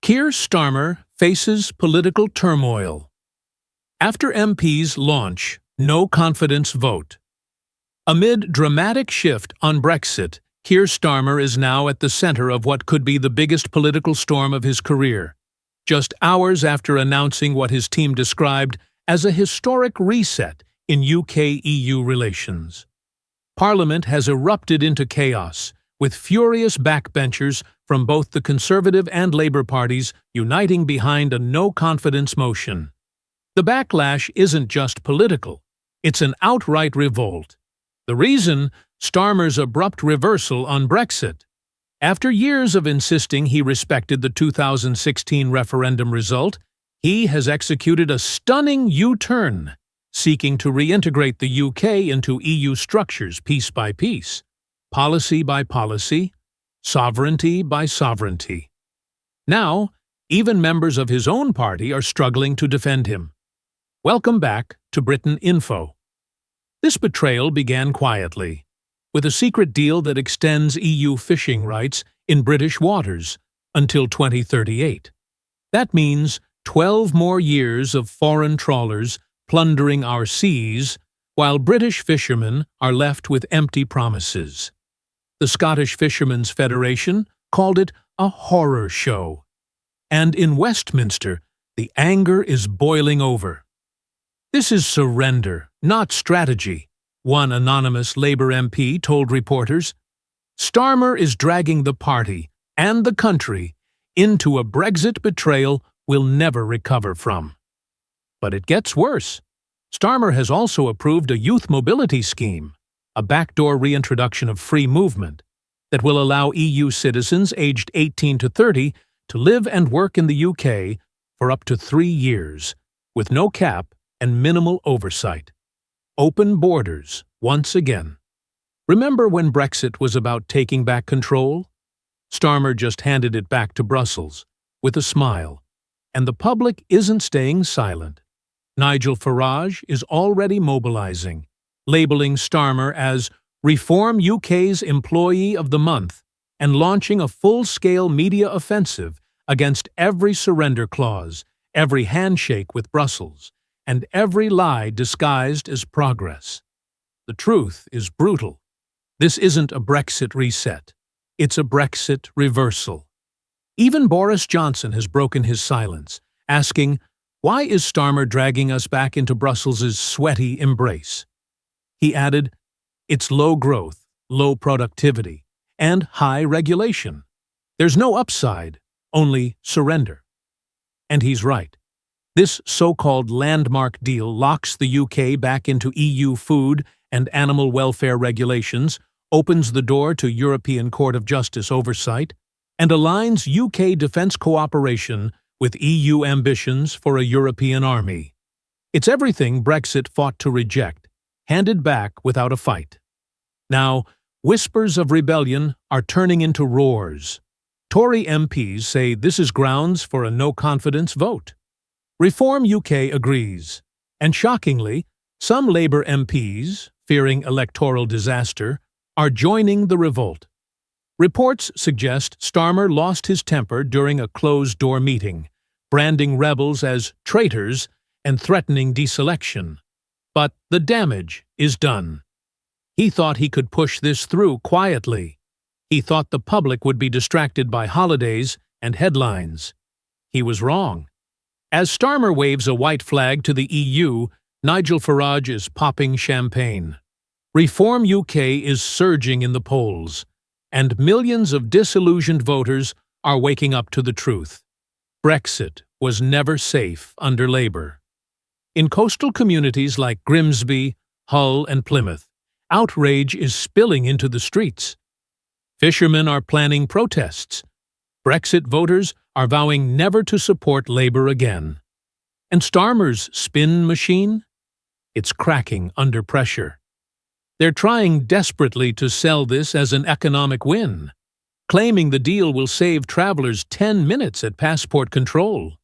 Keir Starmer faces political turmoil. After MPs launch no confidence vote. Amid dramatic shift on Brexit, Keir Starmer is now at the center of what could be the biggest political storm of his career, just hours after announcing what his team described as a historic reset in UK-EU relations. Parliament has erupted into chaos, with furious backbenchers from both the Conservative and Labour parties uniting behind a no-confidence motion. The backlash isn't just political, it's an outright revolt. The reason? Starmer's abrupt reversal on Brexit. After years of insisting he respected the 2016 referendum result, he has executed a stunning U-turn, seeking to reintegrate the UK into EU structures piece by piece, policy by policy, sovereignty by sovereignty. Now, even members of his own party are struggling to defend him. Welcome back to Britain Info. This betrayal began quietly, with a secret deal that extends EU fishing rights in British waters until 2038. That means 12 more years of foreign trawlers plundering our seas, while British fishermen are left with empty promises. The Scottish Fishermen's Federation called it a horror show. And in Westminster, the anger is boiling over. This is surrender, not strategy, one anonymous Labour MP told reporters. Starmer is dragging the party and the country into a Brexit betrayal we'll never recover from. But it gets worse. Starmer has also approved a youth mobility scheme, a backdoor reintroduction of free movement, that will allow EU citizens aged 18 to 30 to live and work in the UK for up to 3 years, with no cap and minimal oversight. Open borders, once again. Remember when Brexit was about taking back control? Starmer just handed it back to Brussels, with a smile. And the public isn't staying silent. Nigel Farage is already mobilizing, labeling Starmer as Reform UK's Employee of the Month and launching a full-scale media offensive against every surrender clause, every handshake with Brussels, and every lie disguised as progress. The truth is brutal. This isn't a Brexit reset. It's a Brexit reversal. Even Boris Johnson has broken his silence, asking, why is Starmer dragging us back into Brussels' sweaty embrace? He added, it's low growth, low productivity, and high regulation. There's no upside, only surrender. And he's right. This so-called landmark deal locks the UK back into EU food and animal welfare regulations, opens the door to European Court of Justice oversight, and aligns UK defence cooperation with EU ambitions for a European army. It's everything Brexit fought to reject, handed back without a fight. Now, whispers of rebellion are turning into roars. Tory MPs say this is grounds for a no-confidence vote. Reform UK agrees, and shockingly, some Labour MPs, fearing electoral disaster, are joining the revolt. Reports suggest Starmer lost his temper during a closed-door meeting, branding rebels as traitors and threatening deselection. But the damage is done. He thought he could push this through quietly. He thought the public would be distracted by holidays and headlines. He was wrong. As Starmer waves a white flag to the EU, Nigel Farage is popping champagne. Reform UK is surging in the polls, and millions of disillusioned voters are waking up to the truth. Brexit was never safe under Labour. In coastal communities like Grimsby, Hull, and Plymouth, outrage is spilling into the streets. Fishermen are planning protests. Brexit voters are vowing never to support Labour again. And Starmer's spin machine? It's cracking under pressure. They're trying desperately to sell this as an economic win, claiming the deal will save travellers 10 minutes at passport control.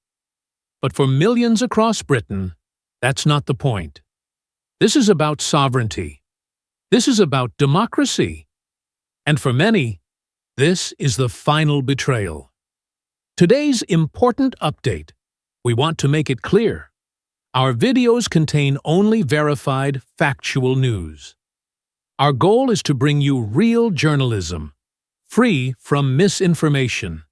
But for millions across Britain, that's not the point. This is about sovereignty. This is about democracy. And for many, this is the final betrayal. Today's important update. We want to make it clear. Our videos contain only verified, factual news. Our goal is to bring you real journalism, free from misinformation.